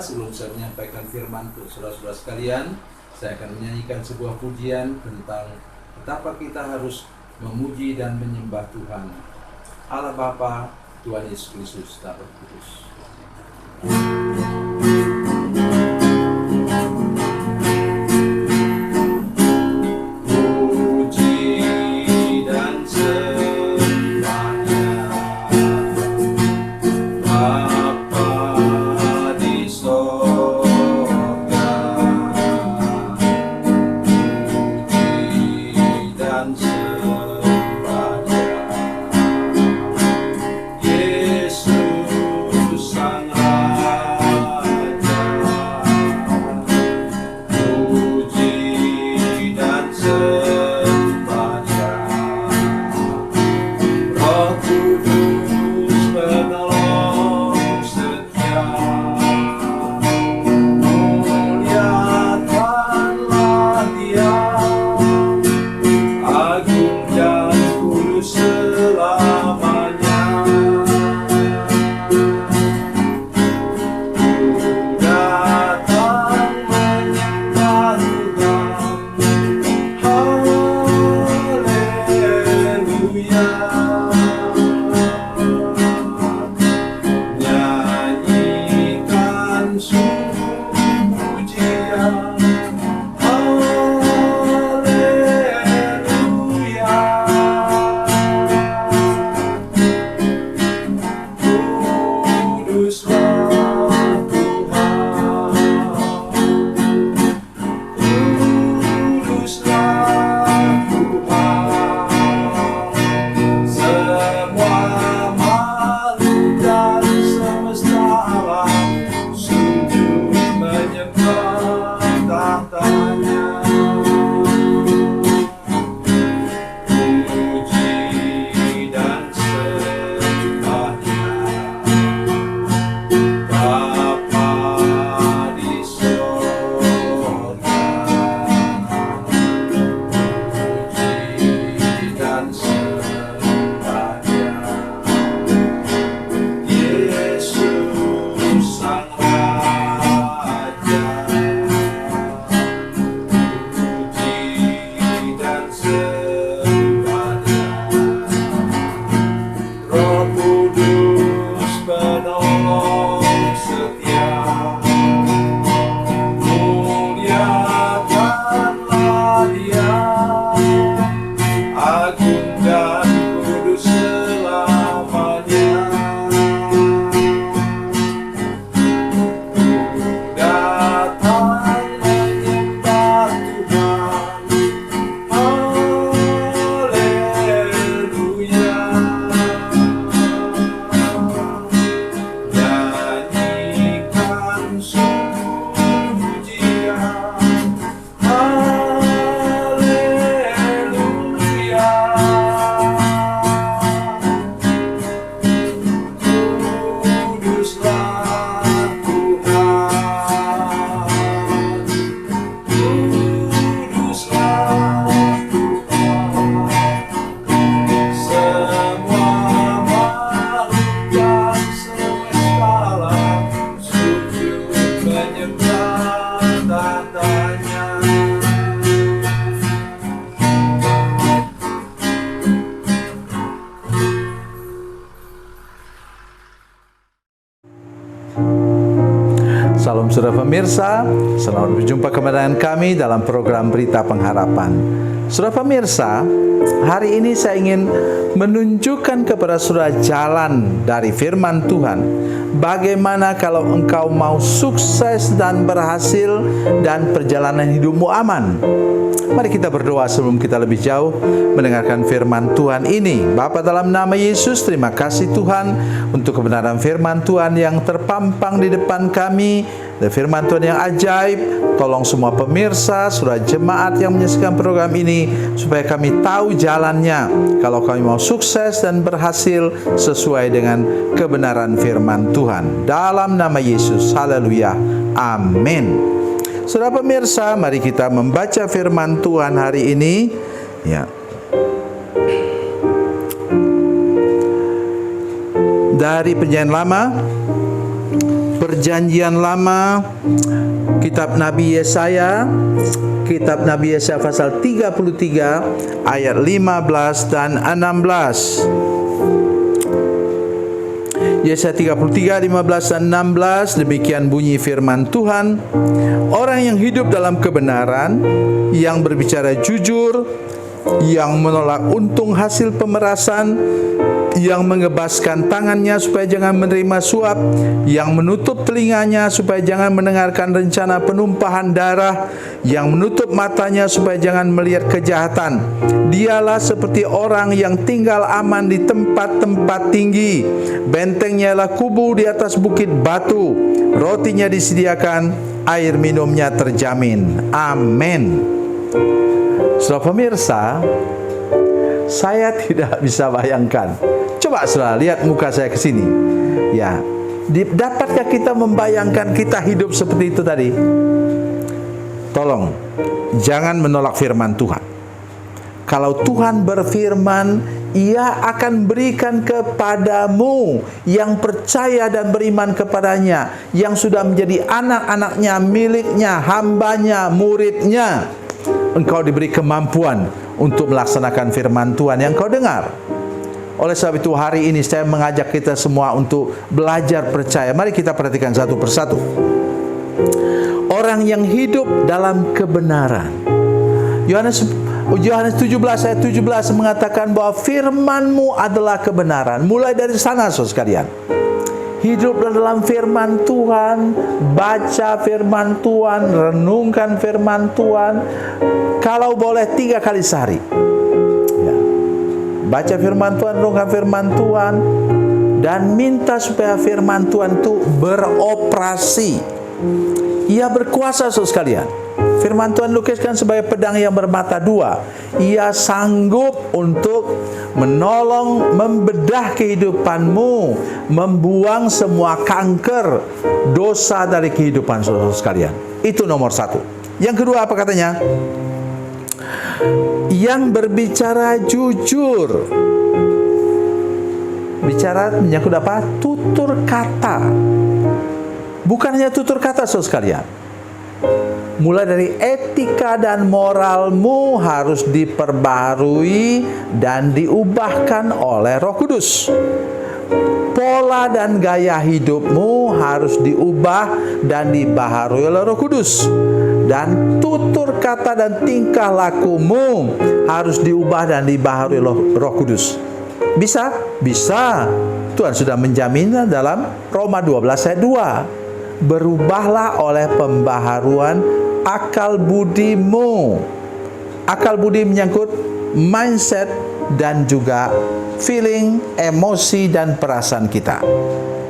sebelum saya menyampaikan firman untuk saudara-saudara sekalian, saya akan menyanyikan sebuah pujian tentang betapa kita harus memuji dan menyembah Tuhan Allah Bapa, Tuhan Yesus Kristus dan Roh Kudus. Salam saudara pemirsa, selamat berjumpa kembali dengan kami dalam program Berita Pengharapan. Saudara pemirsa, hari ini saya ingin menunjukkan kepada saudara jalan dari firman Tuhan. Bagaimana kalau engkau mau sukses dan berhasil dan perjalanan hidupmu aman? Mari kita berdoa sebelum kita lebih jauh mendengarkan firman Tuhan ini. Bapa, dalam nama Yesus, terima kasih Tuhan untuk kebenaran firman Tuhan yang terpampang di depan kami. Dan firman Tuhan yang ajaib. Tolong semua pemirsa, saudara jemaat yang menyaksikan program ini, supaya kami tahu jalannya kalau kami mau sukses dan berhasil sesuai dengan kebenaran firman Tuhan. Dalam nama Yesus, haleluya, amin. Saudara pemirsa, mari kita membaca firman Tuhan hari ini. Ya. Dari Perjanjian Lama, Perjanjian Lama, kitab Nabi Yesaya, pasal 33 ayat 15 dan 16. Yesaya 33, 15 dan 16, demikian bunyi firman Tuhan. Orang yang hidup dalam kebenaran, yang berbicara jujur, yang menolak untung hasil pemerasan, yang mengebaskan tangannya supaya jangan menerima suap, yang menutup telinganya supaya jangan mendengarkan rencana penumpahan darah, yang menutup matanya supaya jangan melihat kejahatan. Dialah seperti orang yang tinggal aman di tempat-tempat tinggi. Bentengnya ialah kubu di atas bukit batu. Rotinya disediakan, air minumnya terjamin. Amin. Saudara pemirsa, saya tidak bisa bayangkan. Coba saudara lihat muka saya ke sini. Ya, dapatkah kita membayangkan kita hidup seperti itu tadi? Tolong, jangan menolak firman Tuhan. Kalau Tuhan berfirman, Ia akan berikan kepadamu yang percaya dan beriman kepadanya, yang sudah menjadi anak-anaknya, miliknya, hambanya, muridnya. Engkau diberi kemampuan untuk melaksanakan firman Tuhan yang kau dengar. Oleh sebab itu hari ini saya mengajak kita semua untuk belajar percaya. Mari kita perhatikan satu persatu. Orang yang hidup dalam kebenaran. Yohanes 17 ayat 17 mengatakan bahwa firman-Mu adalah kebenaran. Mulai dari sana saudara sekalian. Hiduplah dalam firman Tuhan, baca firman Tuhan, renungkan firman Tuhan. Kalau boleh 3 kali sehari. Ya. Baca firman Tuhan, renungkan firman Tuhan, dan minta supaya firman Tuhan itu beroperasi. Ia berkuasa saudara sekalian. Firman Tuhan lukiskan sebagai pedang yang bermata dua. Ia sanggup untuk menolong, membedah kehidupanmu, membuang semua kanker, dosa dari kehidupan saudara sekalian. Itu nomor 1. Yang kedua apa katanya? Yang berbicara jujur. Bicara menyangkut apa? Tutur kata. Bukan hanya tutur kata saudara sekalian. Mulai dari etika dan moralmu harus diperbarui dan diubahkan oleh Roh Kudus. Pola dan gaya hidupmu harus diubah dan dibaharui oleh Roh Kudus. Dan tutur kata dan tingkah lakumu harus diubah dan dibaharui oleh Roh Kudus. Bisa? Bisa. Tuhan sudah menjaminnya dalam Roma 12 ayat 2. Berubahlah oleh pembaharuan akal budimu. Akal budi menyangkut mindset dan juga feeling, emosi dan perasaan kita.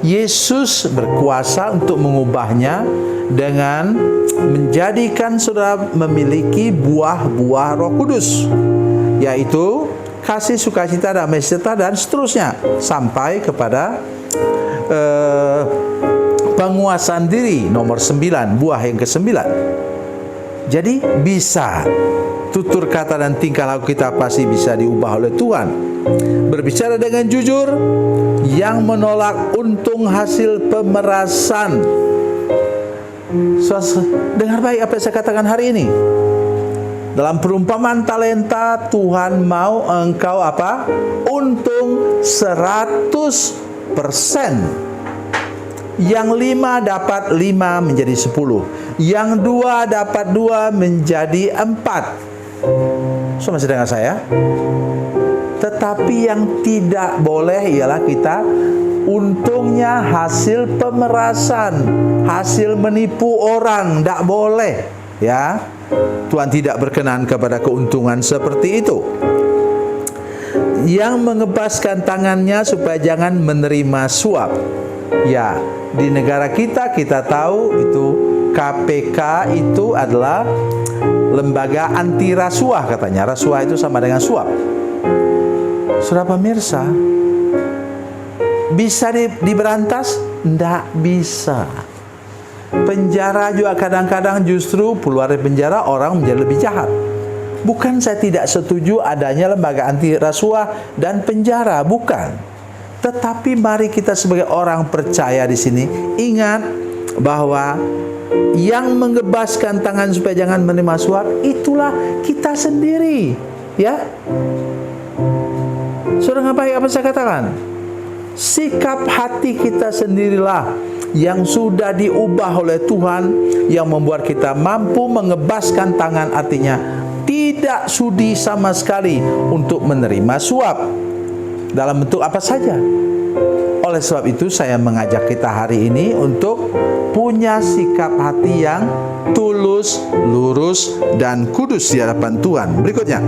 Yesus berkuasa untuk mengubahnya dengan menjadikan saudara memiliki buah-buah Roh Kudus, yaitu kasih, sukacita, damai sejahtera dan seterusnya sampai kepada penguasaan diri nomor 9, buah yang ke-9. Jadi bisa. Tutur kata dan tingkah laku kita pasti bisa diubah oleh Tuhan. Berbicara dengan jujur, yang menolak untung hasil pemerasan. Dengar baik apa yang saya katakan hari ini. Dalam perumpamaan talenta, Tuhan mau engkau apa? Untung 100%. Yang 5 dapat 5 menjadi 10. Yang 2 dapat 2 menjadi 4. So, masih dengar saya? Tetapi yang tidak boleh ialah kita untungnya hasil pemerasan, hasil menipu orang. Tidak boleh, ya. Tuhan tidak berkenan kepada keuntungan seperti itu. Yang mengebaskan tangannya supaya jangan menerima suap. Ya, di negara kita tahu itu KPK itu adalah lembaga anti rasuah katanya. Rasuah itu sama dengan suap. Saudara pemirsa, bisa diberantas? Tidak bisa. Penjara juga kadang-kadang justru keluar dari penjara orang menjadi lebih jahat. Bukan saya tidak setuju adanya lembaga anti rasuah dan penjara, bukan. Tetapi mari kita sebagai orang percaya di sini ingat bahwa yang mengebaskan tangan supaya jangan menerima suap itulah kita sendiri, ya. Saudara ngapain apa saya katakan? Sikap hati kita sendirilah yang sudah diubah oleh Tuhan, yang membuat kita mampu mengebaskan tangan, artinya tidak sudi sama sekali untuk menerima suap dalam bentuk apa saja. Oleh sebab itu saya mengajak kita hari ini untuk punya sikap hati yang tulus, lurus, dan kudus di hadapan Tuhan. Berikutnya,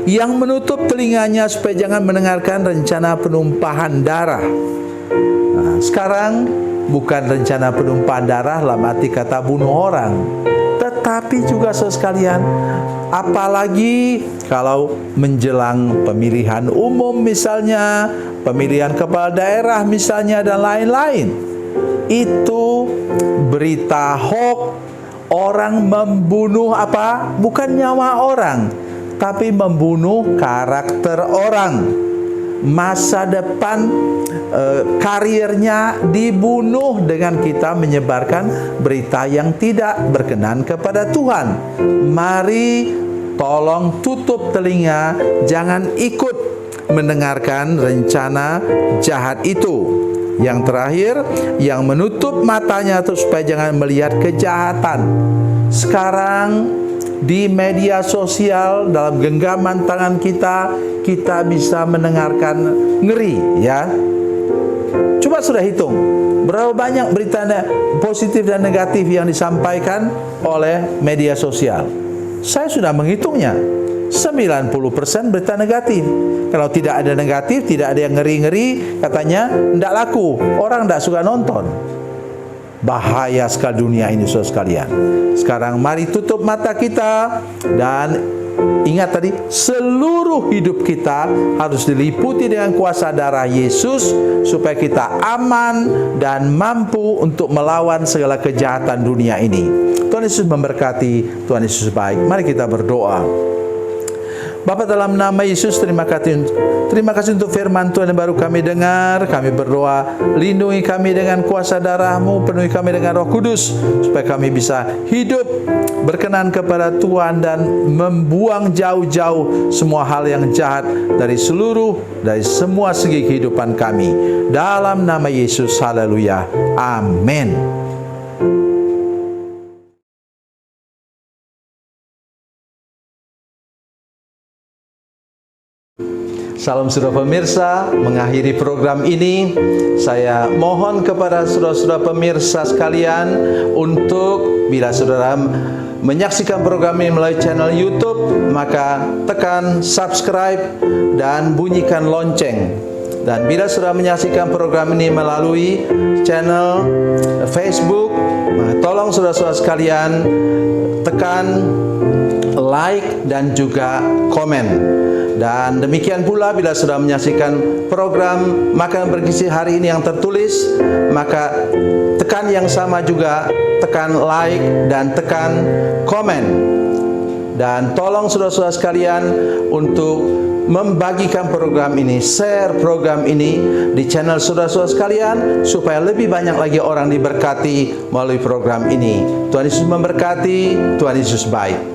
yang menutup telinganya supaya jangan mendengarkan rencana penumpahan darah. Nah, sekarang bukan rencana penumpahan darah dalam arti kata bunuh orang, tetapi juga saudara sekalian, apalagi kalau menjelang pemilihan umum misalnya, pemilihan kepala daerah misalnya, dan lain-lain. Itu berita hoax, orang membunuh apa? Bukan nyawa orang, tapi membunuh karakter orang. Masa depan karirnya dibunuh dengan kita menyebarkan berita yang tidak berkenan kepada Tuhan. Mari tolong tutup telinga, jangan ikut mendengarkan rencana jahat itu. Yang terakhir, yang menutup matanya supaya jangan melihat kejahatan. Sekarang di media sosial, dalam genggaman tangan kita, kita bisa mendengarkan ngeri, ya. Coba sudah hitung berapa banyak berita positif dan negatif yang disampaikan oleh media sosial. Saya sudah menghitungnya, 90% berita negatif. Kalau tidak ada negatif, tidak ada yang ngeri-ngeri, katanya tidak laku, orang tidak suka nonton. Bahaya sekali dunia ini, saudara sekalian. Sekarang mari tutup mata kita dan ingat tadi, seluruh hidup kita harus diliputi dengan kuasa darah Yesus supaya kita aman dan mampu untuk melawan segala kejahatan dunia ini. Tuhan Yesus memberkati, Tuhan Yesus baik. Mari kita berdoa. Bapa, dalam nama Yesus, terima kasih untuk firman Tuhan yang baru kami dengar. Kami berdoa, lindungi kami dengan kuasa darah-Mu, penuhi kami dengan Roh Kudus, supaya kami bisa hidup berkenan kepada Tuhan dan membuang jauh-jauh semua hal yang jahat dari semua segi kehidupan kami. Dalam nama Yesus, haleluya, amin. Salam saudara pemirsa, mengakhiri program ini saya mohon kepada saudara-saudara pemirsa sekalian untuk bila saudara menyaksikan program ini melalui channel YouTube, maka tekan subscribe dan bunyikan lonceng. Dan bila saudara menyaksikan program ini melalui channel Facebook, tolong saudara-saudara sekalian tekan like dan juga komen. Dan demikian pula bila sudah menyaksikan program Makanan Bergizi hari ini yang tertulis, maka tekan yang sama juga, tekan like dan tekan komen. Dan tolong saudara-saudara sekalian untuk membagikan program ini, share program ini di channel saudara-saudara sekalian, supaya lebih banyak lagi orang diberkati melalui program ini. Tuhan Yesus memberkati, Tuhan Yesus baik.